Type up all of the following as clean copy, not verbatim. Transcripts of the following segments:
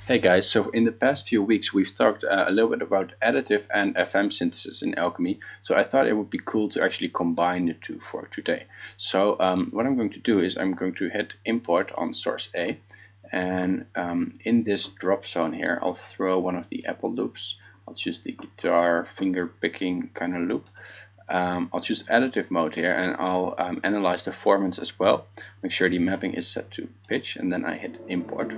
Hey guys, so in the past few weeks we've talked a little bit about additive and FM synthesis in Alchemy, so I thought it would be cool to actually combine the two for today. So what I'm going to do is I'm going to hit import on source A, and in this drop zone here I'll throw one of the Apple loops. I'll choose the guitar finger picking kind of loop. I'll choose additive mode here and I'll analyze the formants as well. Make sure the mapping is set to pitch, and then I hit import.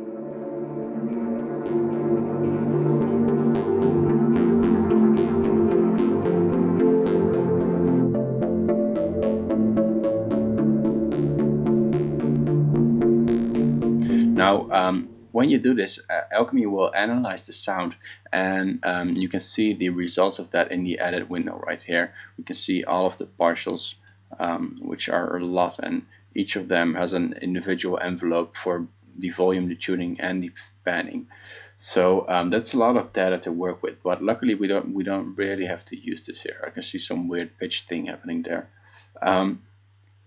Now, when you do this, Alchemy will analyze the sound, and you can see the results of that in the edit window right here. We can see all of the partials, which are a lot, and each of them has an individual envelope for the volume, the tuning, and the panning. So that's a lot of data to work with, but luckily we don't really have to use this here. I can see some weird pitch thing happening there.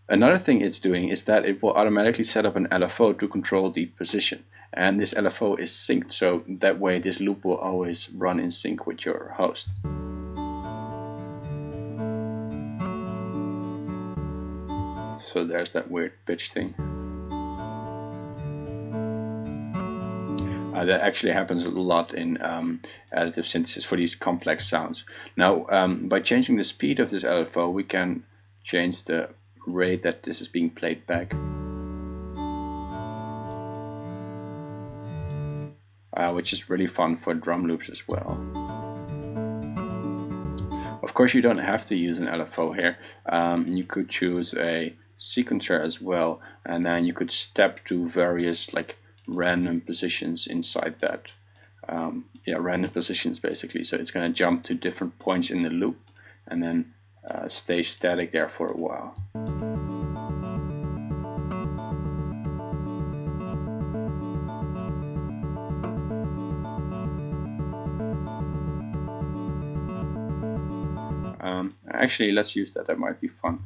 Another thing it's doing is that it will automatically set up an LFO to control the position, and this LFO is synced, so that way this loop will always run in sync with your host. So there's that weird pitch thing. That actually happens a lot in additive synthesis for these complex sounds. Now, by changing the speed of this LFO, we can change the rate that this is being played back, which is really fun for drum loops as well. Of course, you don't have to use an LFO here. You could choose a sequencer as well, and then you could step to various like random positions inside that. Random positions basically. So it's going to jump to different points in the loop and then stay static there for a while. Actually, let's use that. That might be fun.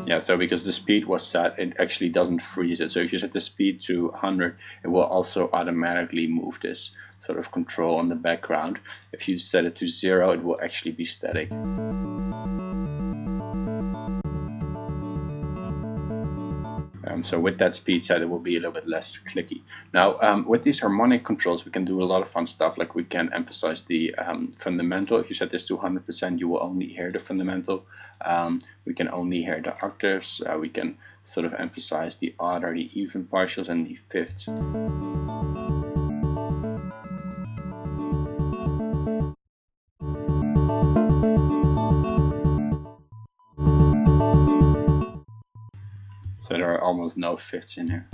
Yeah, so because the speed was set, it actually doesn't freeze it. So if you set the speed to 100, it will also automatically move this sort of control on the background. If you set it to 0, it will actually be static. So with that speed set, it will be a little bit less clicky. Now, with these harmonic controls, we can do a lot of fun stuff. Like we can emphasize the fundamental. If you set this to 100%, you will only hear the fundamental. We can only hear the octaves. We can sort of emphasize the odd or the even partials and the fifths. So there are almost no fifths in here.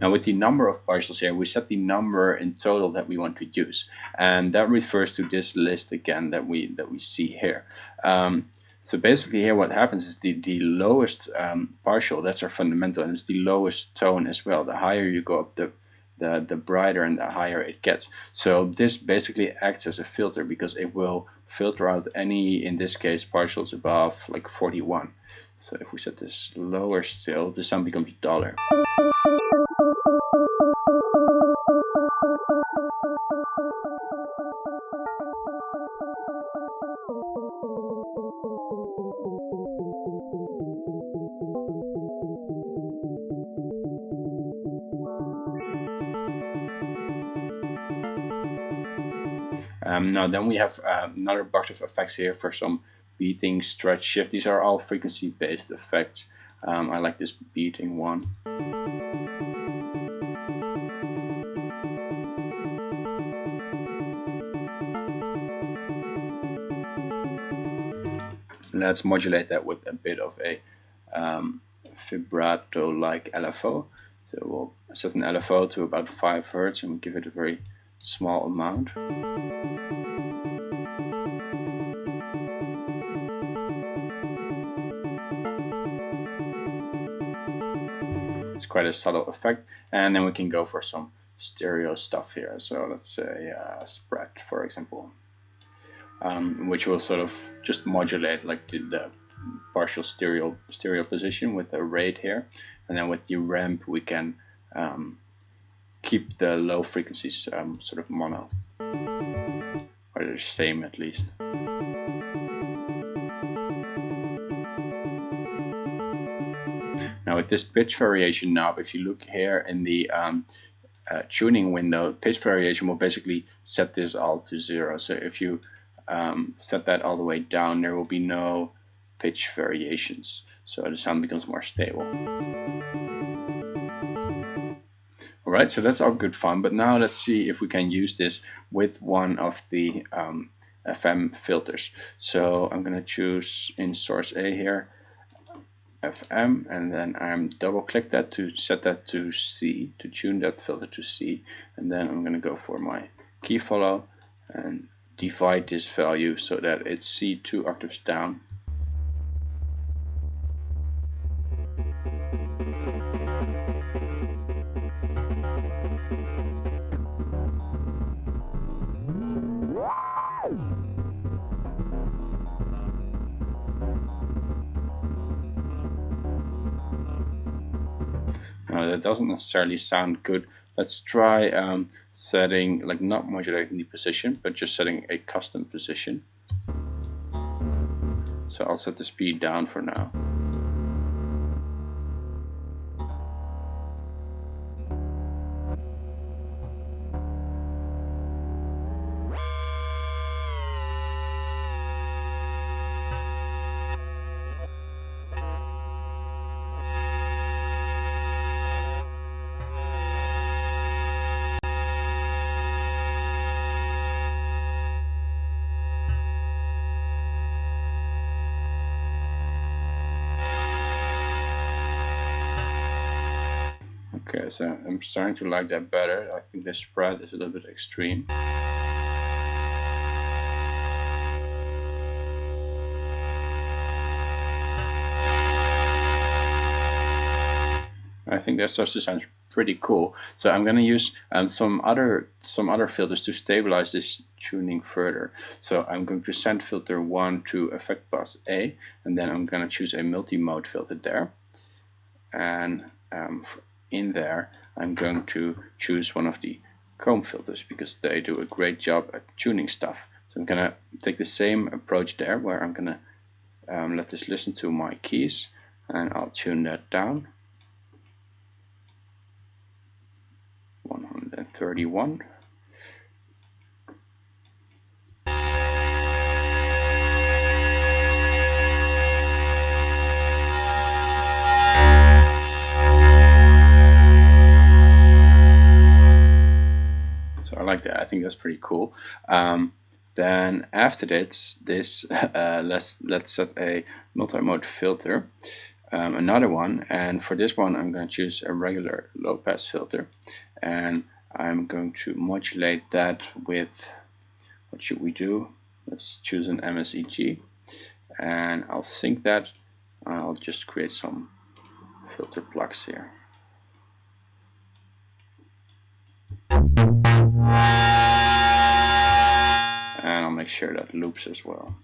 Now with the number of partials here, we set the number in total that we want to use, and that refers to this list again that we see here. So basically here what happens is the lowest partial, that's our fundamental, and it's the lowest tone as well. The higher you go up, the brighter and the higher it gets. So this basically acts as a filter because it will filter out any, in this case, partials above like 41. So if we set this lower still, the sound becomes duller. Now then we have another box of effects here for some beating, stretch, shift. These are all frequency based effects. I like this beating one. Let's modulate that with a bit of a vibrato like LFO. So we'll set an LFO to about 5 Hz and we'll give it a very small amount. quite a subtle effect. And then we can go for some stereo stuff here. So let's say spread, for example, which will sort of just modulate like the partial stereo position with the rate here. And then with the ramp we can keep the low frequencies sort of mono, or the same at least. Now with this pitch variation knob, if you look here in the tuning window, pitch variation will basically set this all to 0. So if you set that all the way down, there will be no pitch variations, so the sound becomes more stable. Alright, so that's all good fun, but now let's see if we can use this with one of the FM filters. So I'm going to choose in source A here, FM, and then I'm double click that to set that to C, to tune that filter to C, and then I'm going to go for my key follow and divide this value so that it's C 2 octaves down. Now that doesn't necessarily sound good. Let's try setting, like not modulating the position, but just setting a custom position. So I'll set the speed down for now. Okay, so I'm starting to like that better. I think the spread is a little bit extreme. I think that starts to sound pretty cool. So I'm going to use some other filters to stabilize this tuning further. So I'm going to send filter 1 to effect bus A, and then I'm going to choose a multi-mode filter there. And in there I'm going to choose one of the comb filters because they do a great job at tuning stuff. So I'm going to take the same approach there, where I'm going to let this listen to my keys, and I'll tune that down. 131. So I like that. I think that's pretty cool. Then after this, let's set a multi-mode filter, another one, and for this one I'm going to choose a regular low-pass filter, and I'm going to modulate that with, what should we do? Let's choose an MSEG, and I'll sync that. I'll just create some filter plugs here. And I'll make sure that loops as well.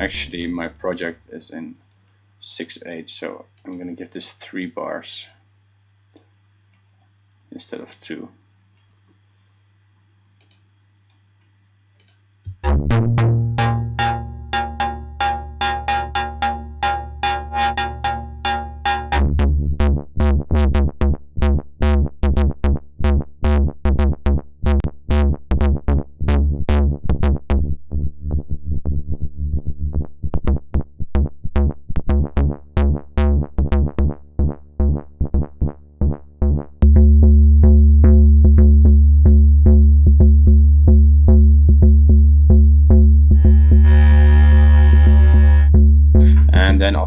Actually, my project is in 6/8, so I'm going to give this 3 bars instead of 2.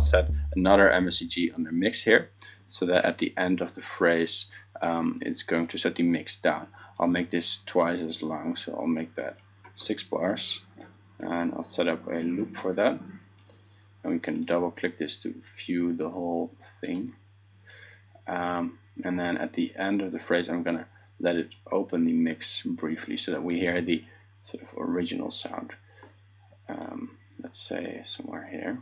set another MSEG under mix here, so that at the end of the phrase it's going to set the mix down. I'll make this twice as long, so I'll make that 6 bars, and I'll set up a loop for that. And we can double click this to view the whole thing. And then at the end of the phrase I'm gonna let it open the mix briefly so that we hear the sort of original sound. Let's say somewhere here.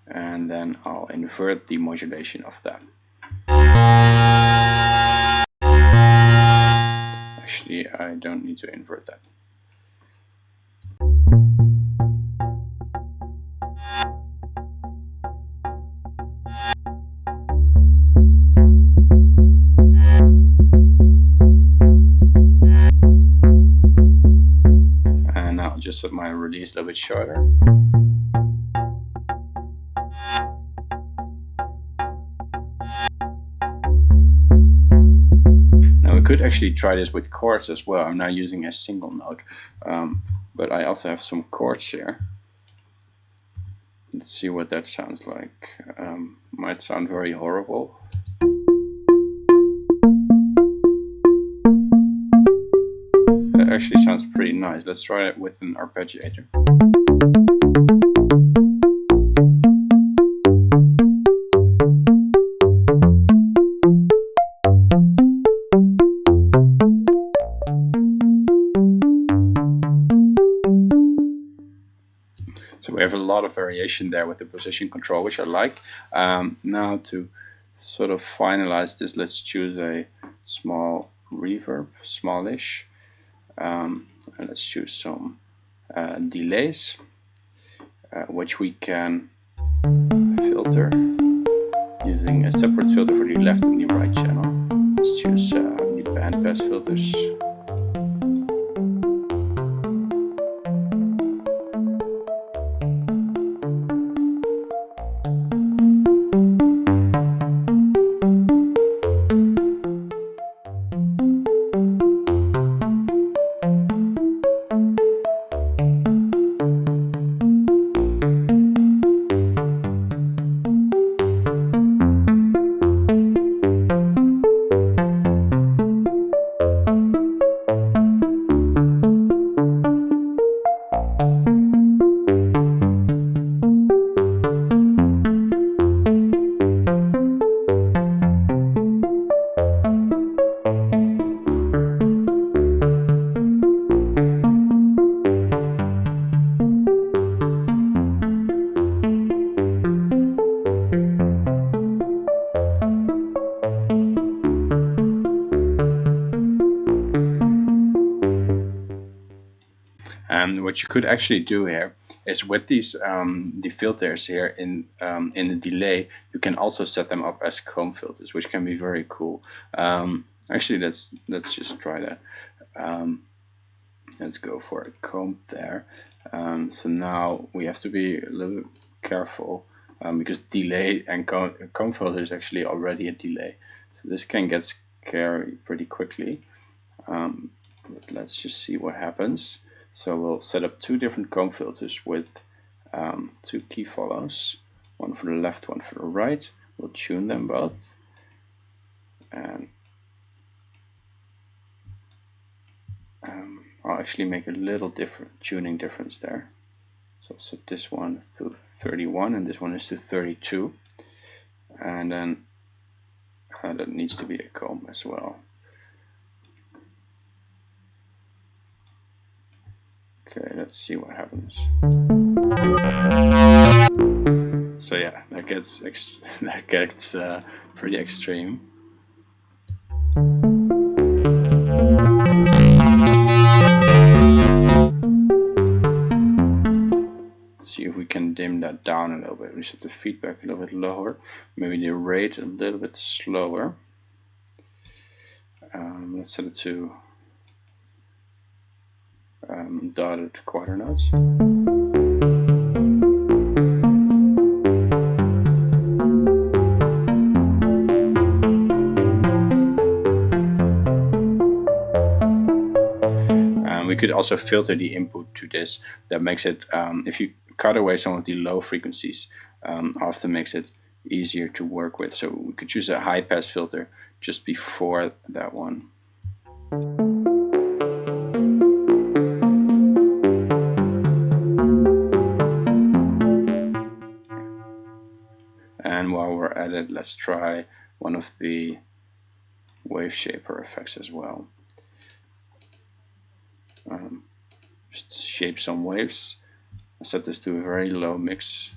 And then I'll invert the modulation of that. Actually, I don't need to invert that. And now I'll just set my release a little bit shorter. Could actually try this with chords as well. I'm now using a single note, but I also have some chords here. Let's see what that sounds like. Might sound very horrible. That actually sounds pretty nice. Let's try it with an arpeggiator. So we have a lot of variation there with the position control, which I like. Now to sort of finalize this, let's choose a small reverb, smallish, and let's choose some delays, which we can filter using a separate filter for the left and the right channel. Let's choose the bandpass filters. And what you could actually do here is with these the filters here in the delay, you can also set them up as comb filters, which can be very cool. Actually, let's just try that. Let's go for a comb there. So now we have to be a little bit careful because delay and comb filter is actually already a delay. So this can get scary pretty quickly. But let's just see what happens. So we'll set up two different comb filters with two key follows, one for the left, one for the right. We'll tune them both, and I'll actually make a little different tuning difference there. So I'll set this one to 31 and this one is to 32, and then that needs to be a comb as well. Okay, let's see what happens. So yeah, that gets pretty extreme. Let's see if we can dim that down a little bit. We set the feedback a little bit lower, maybe the rate a little bit slower. Let's set it to dotted quarter notes. We could also filter the input to this. That makes it, if you cut away some of the low frequencies often makes it easier to work with. So we could choose a high pass filter just before that one. And while we're at it, let's try one of the wave shaper effects as well. Just shape some waves. I set this to a very low mix.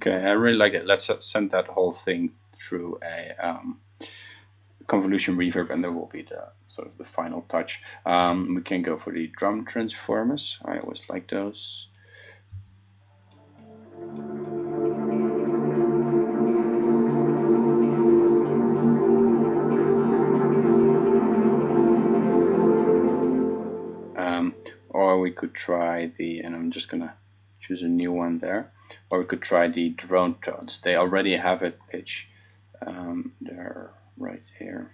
Okay, I really like it. Let's send that whole thing through a convolution reverb, and there will be the sort of the final touch. We can go for the drum transformers. I always like those. Or we could try the, and I'm just gonna choose a new one there, or we could try the drone tones. They already have a pitch. They're right here.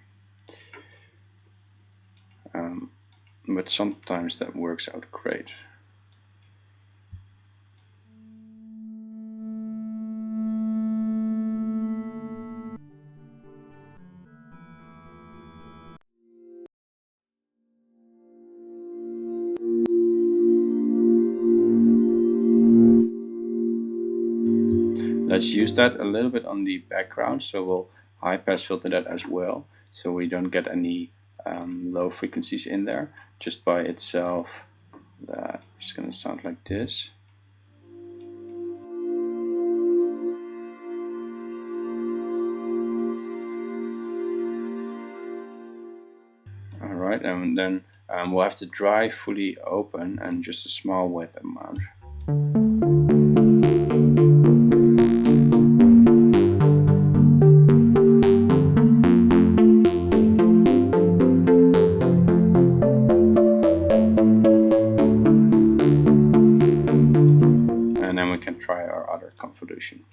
But sometimes that works out great. Let's use that a little bit on the background, so we'll high pass filter that as well, so we don't get any low frequencies in there. Just by itself, that's going to sound like this. Alright, and then we'll have to dry fully open and just a small width amount. And then we can try our other convolution.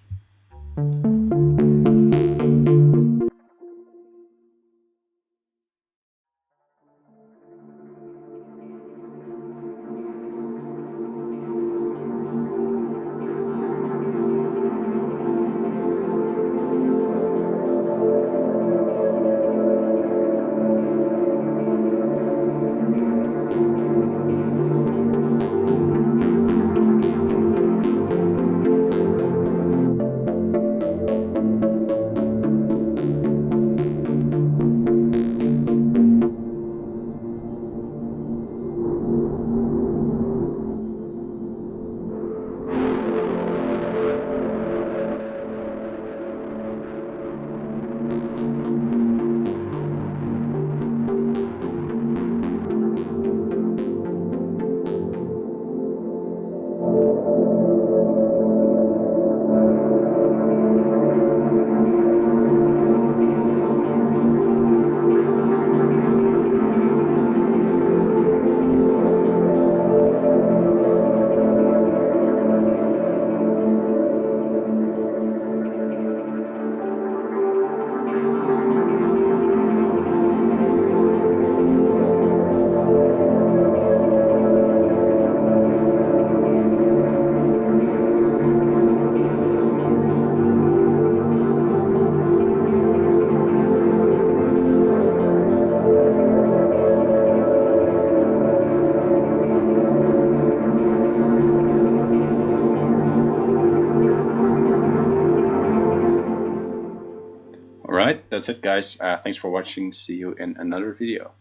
Alright, that's it guys. Thanks for watching. See you in another video.